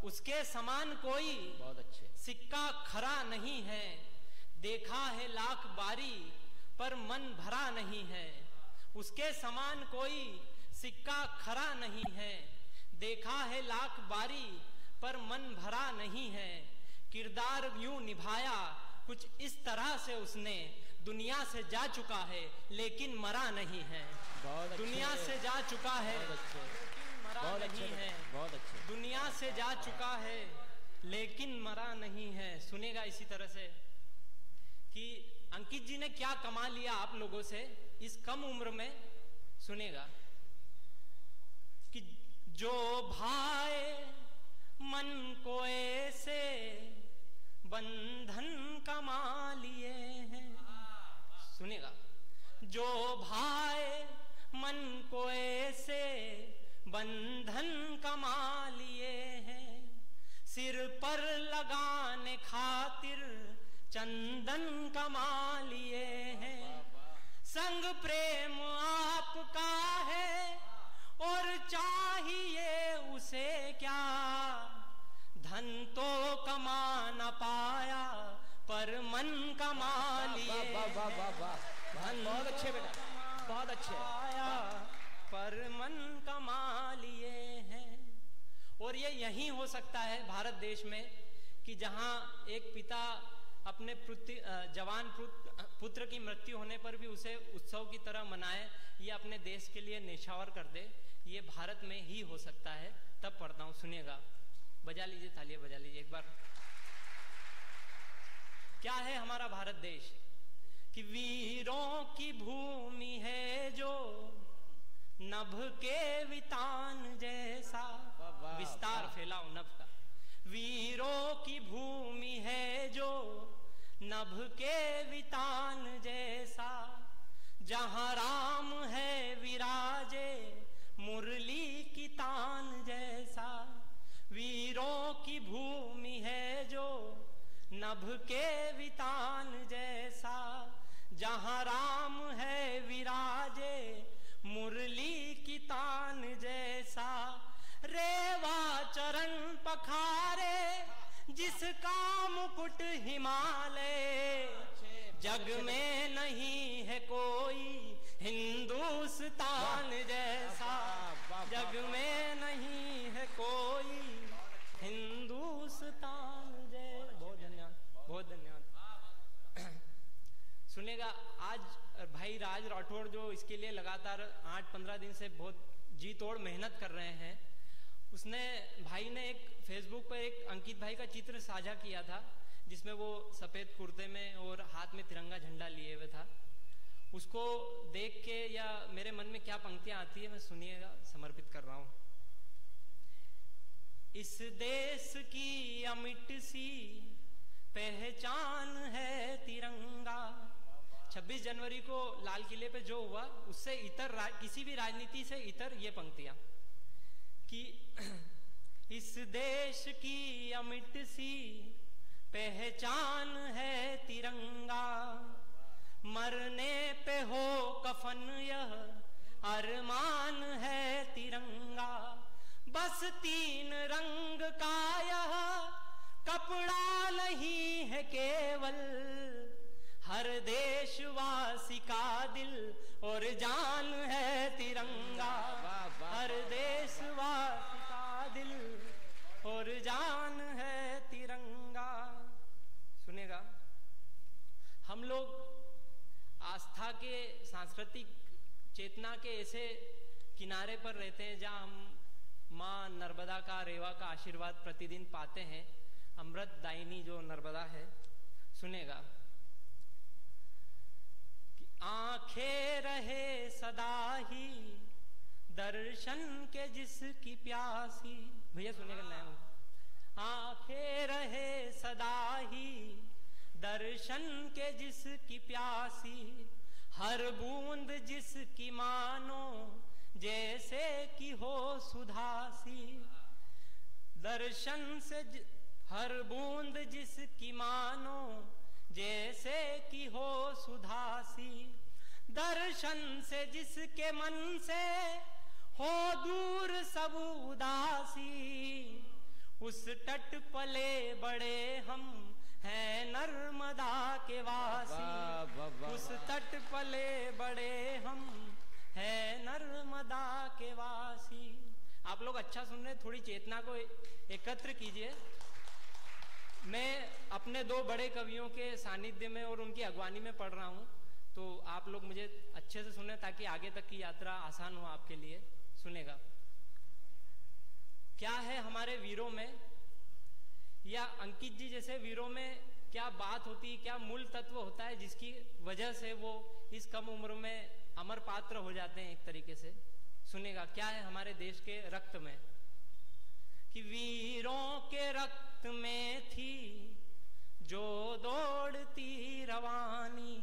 उसके समान कोई बहुत अच्छे। सिक्का खरा नहीं है, देखा है लाख बारी पर मन भरा नहीं है। उसके समान कोई सिक्का खरा नहीं है, देखा है लाख बारी पर मन भरा नहीं है। किरदार यूं निभाया कुछ इस तरह से उसने, दुनिया से जा चुका है लेकिन मरा नहीं है। दुनिया से जा चुका है लेकिन मरा नहीं है। बहुत अच्छे। दुनिया से जा चुका है लेकिन मरा नहीं है। सुनेगा इसी तरह से कि अंकित जी ने क्या कमा लिया आप लोगों से इस कम उम्र में। सुनेगा कि जो भाए मन को ऐसे बंधन कमा लिए हैं। सुनेगा जो भाए मन को ऐसे बंधन कमा लिए हैं, सिर पर लगाने खातिर चंदन कमा लिए हैं। संग प्रेम आपका है और चाहिए उसे क्या, धन तो कमा न पाया पर मन कमा लिए। धन बहुत अच्छे बेटा, बहुत अच्छे। आया पर मन कमा लिए हैं। और ये यही हो सकता है भारत देश में कि जहां एक पिता अपने जवान पुत्र की मृत्यु होने पर भी उसे उत्सव की तरह मनाए, ये अपने देश के लिए न्यौछावर कर दे। ये भारत में ही हो सकता है। तब पढ़ता हूं, सुनिएगा। बजा लीजिए, तालियां बजा लीजिए एक बार। क्या है हमारा भारत देश कि वीरों की भूमि है जो नभ के वितान जैसा। विस्तार फैलाओ नभ का। वीरों की भूमि है जो नभ के वितान जैसा, जहां राम है विराजे मुरली की तान जैसा। वीरों की भूमि है जो नभ के वितान जैसा, जहां राम है विराजे मुरली की तान जैसा। रेवा चरण पखारे जिसका मुकुट हिमालय, जग में नहीं है कोई हिंदुस्तान जैसा। जग में नहीं है कोई हिंदुस्तान जैसा। बहुत धन्यवाद, बहुत धन्यवाद। सुनेगा आज भाई राज राठौड़ जो इसके लिए लगातार 8-15 दिन से बहुत जी तोड़ मेहनत कर रहे हैं, उसने भाई ने एक फेसबुक पर एक अंकित भाई का चित्र साझा किया था जिसमें वो सफेद कुर्ते में और हाथ में तिरंगा झंडा लिए हुए था। उसको देख के या मेरे मन में क्या पंक्तियां आती है मैं सुनिएगा, समर्पित कर रहा हूं। इस देश की अमिट सी पहचान है तिरंगा। 26 जनवरी को लाल किले पे जो हुआ उससे इतर किसी भी राजनीति से इतर ये पंक्तियां कि इस देश की अमिट सी पहचान है तिरंगा, मरने पे हो कफन यह अरमान है तिरंगा। बस 3 रंग का यह कपड़ा नहीं है केवल, हर देशवासी का दिल और जान है तिरंगा। हर देशवासी का दिल और जान है तिरंगा। सुनेगा, हम लोग आस्था के सांस्कृतिक चेतना के ऐसे किनारे पर रहते हैं जहां हम माँ नर्मदा का, रेवा का आशीर्वाद प्रतिदिन पाते हैं। अमृत दायिनी जो नर्मदा है। सुनेगा कि आंखें रहे सदा ही दर्शन के जिसकी प्यासी। भैया सुनेगा नया। आंखें रहे सदा ही दर्शन के जिसकी प्यासी, हर बूंद जिसकी मानो जैसे कि हो सुधासी। दर्शन से हर बूंद जिसकी मानो जैसे कि हो सुधासी। दर्शन से जिसके मन से हो दूर सब उदासी, उस तट पले बड़े हम हैं नर्मदा के वासी। उस तट पले बड़े हम हैं नर्मदा के वासी। आप लोग अच्छा सुन रहे, थोड़ी चेतना को एकत्र कीजिए। मैं अपने दो बड़े कवियों के सानिध्य में और उनकी अगवानी में पढ़ रहा हूँ, तो आप लोग मुझे अच्छे से सुने ताकि आगे तक की यात्रा आसान हो आपके लिए। सुनेगा क्या है हमारे वीरों में, या अंकित जी जैसे वीरों में क्या बात होती है, क्या मूल तत्व होता है जिसकी वजह से वो इस कम उम्र में अमर पात्र हो जाते हैं एक तरीके से। सुनेगा क्या है हमारे देश के रक्त में, कि वीरों के रक्त में थी जो दौड़ती रवानी।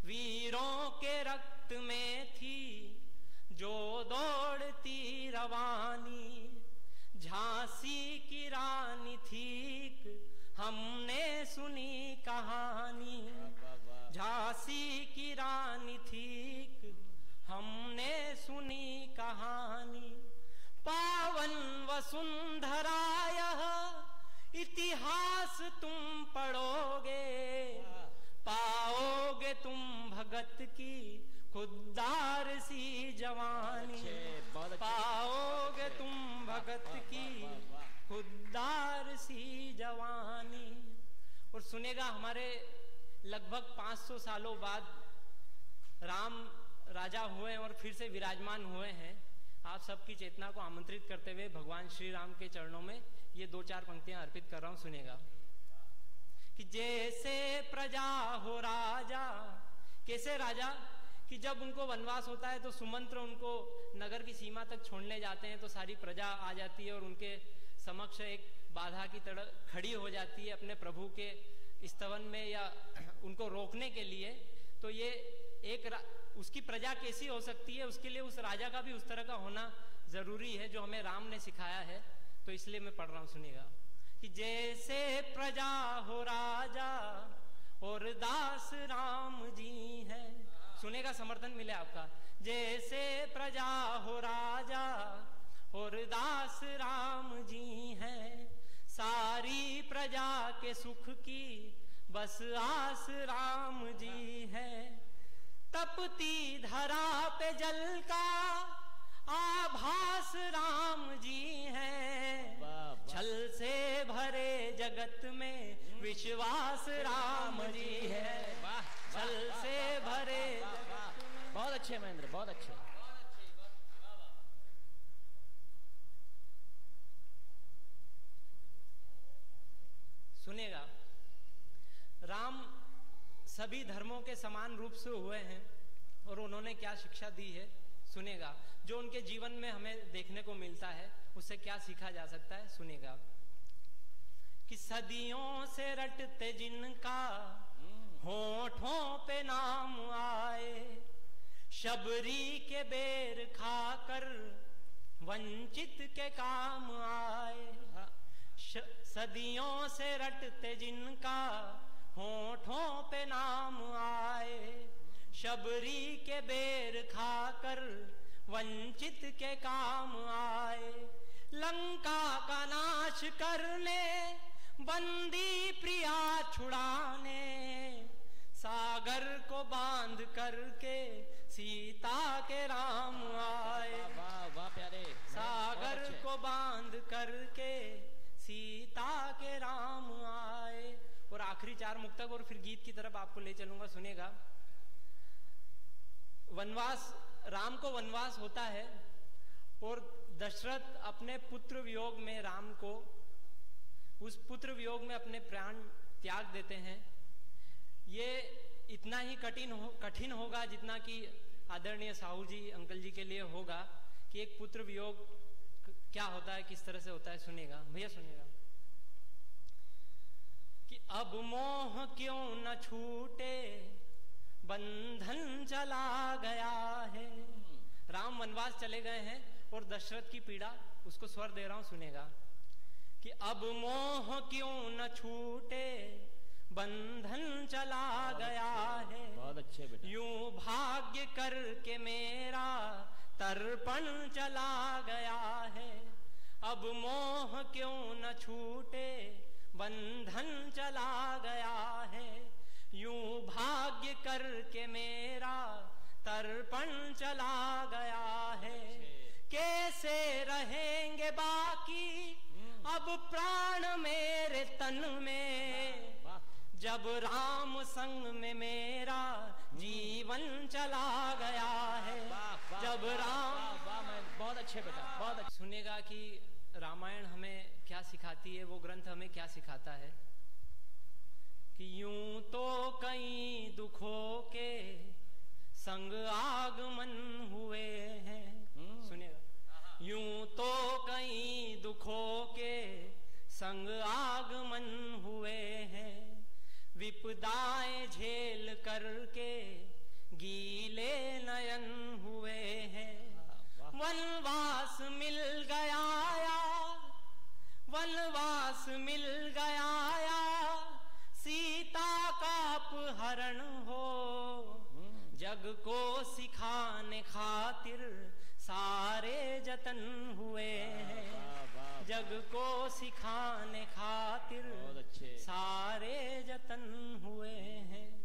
वीरों के रक्त में थी जो दौड़ती रवानी। झांसी की रानी थी हमने सुनी कहानी। झांसी की रानी थी हमने सुनी कहानी। पावन वसुंधरा यह इतिहास तुम पढ़ोगे, पाओगे तुम भगत की खुददार सी जवानी। पाओगे तुम भगत की खुददार सी जवानी। और सुनेगा हमारे लगभग 500 सालों बाद राम राजा हुए और फिर से विराजमान हुए हैं। आप सबकी चेतना को आमंत्रित करते हुए भगवान श्री राम के चरणों में ये 2-4 पंक्तियां अर्पित कर रहा हूं। सुनेगा कि जैसे प्रजा हो राजा। कैसे राजा, कि जब उनको वनवास होता है तो सुमंत्र उनको नगर की सीमा तक छोड़ने जाते हैं, तो सारी प्रजा आ जाती है और उनके समक्ष एक बाधा की तरह खड़ी हो जाती है अपने प्रभु के स्तवन में या उनको रोकने के लिए। तो ये एक उसकी प्रजा कैसी हो सकती है, उसके लिए उस राजा का भी उस तरह का होना जरूरी है जो हमें राम ने सिखाया है। तो इसलिए मैं पढ़ रहा हूं। सुनिएगा कि जैसे प्रजा हो राजा और दास राम जी है। सुनेगा समर्थन मिले आपका। जैसे प्रजा हो राजा और दास राम जी है। सारी प्रजा के सुख की बस आस राम जी है। तपती धरा पे जल का आभास राम जी है। छल से भरे जगत में विश्वास राम जी है। छल से भरे। बहुत अच्छे महेंद्र, बहुत अच्छे। सुनेगा राम सभी धर्मों के समान रूप से हुए हैं और उन्होंने क्या शिक्षा दी है। सुनेगा जो उनके जीवन में हमें देखने को मिलता है, उससे क्या सीखा जा सकता है। सुनेगा कि सदियों से रटते जिनका होठों पे नाम आए। शबरी के बेर खाकर वंचित के काम आए। सदियों से रटते जिनका होठों पे नाम आए। शबरी के बेर खाकर वंचित के काम आए। लंका का नाश करने बंदी प्रिया छुड़ाने। सागर को बांध करके सीता के राम आए। वाह वाह प्यारे। सागर को बांध करके सीता के राम आए। और आखिरी 4 मुक्तक और फिर गीत की तरफ आपको ले चलूंगा। सुनेगा वनवास, राम को वनवास होता है और दशरथ अपने पुत्र वियोग में राम को, उस पुत्र वियोग में अपने प्राण त्याग देते हैं। ये इतना ही कठिन होगा जितना कि आदरणीय साहू जी अंकल जी के लिए होगा कि एक पुत्र वियोग क्या होता है, किस तरह से होता है। सुनेगा भैया, सुनेगा कि अब मोह क्यों न छूटे बंधन चला गया है। राम वनवास चले गए हैं और दशरथ की पीड़ा, उसको स्वर दे रहा हूं। सुनेगा कि अब मोह क्यों न छूटे बंधन चला गया है। बहुत अच्छे बेटा। यूं भाग्य करके मेरा तर्पण चला गया है। अब मोह क्यों न छूटे, बंधन चला गया है। यूं भाग्य करके मेरा तर्पण चला गया है। कैसे रहेंगे बाकी अब प्राण मेरे तन में, जब राम संग में मेरा जीवन चला गया है। जब राम बहुत अच्छे बेटा, बहुत अच्छे। सुनेगा कि रामायण हमें क्या सिखाती है, वो ग्रंथ हमें क्या सिखाता है कि यूं तो कई दुखों के संग आगमन हुए हैं। सुनिएगा, यूं तो कई दुखों के संग आगमन हुए हैं। विपदाएं झेल करके गीले नयन हुए हैं। वनवास मिल गया या, वनवास मिल गया या, सीता का अपहरण हो। जग को सिखाने खातिर सारे जतन हुए हैं। जग को सिखाने खातिर सारे जतन हुए हैं।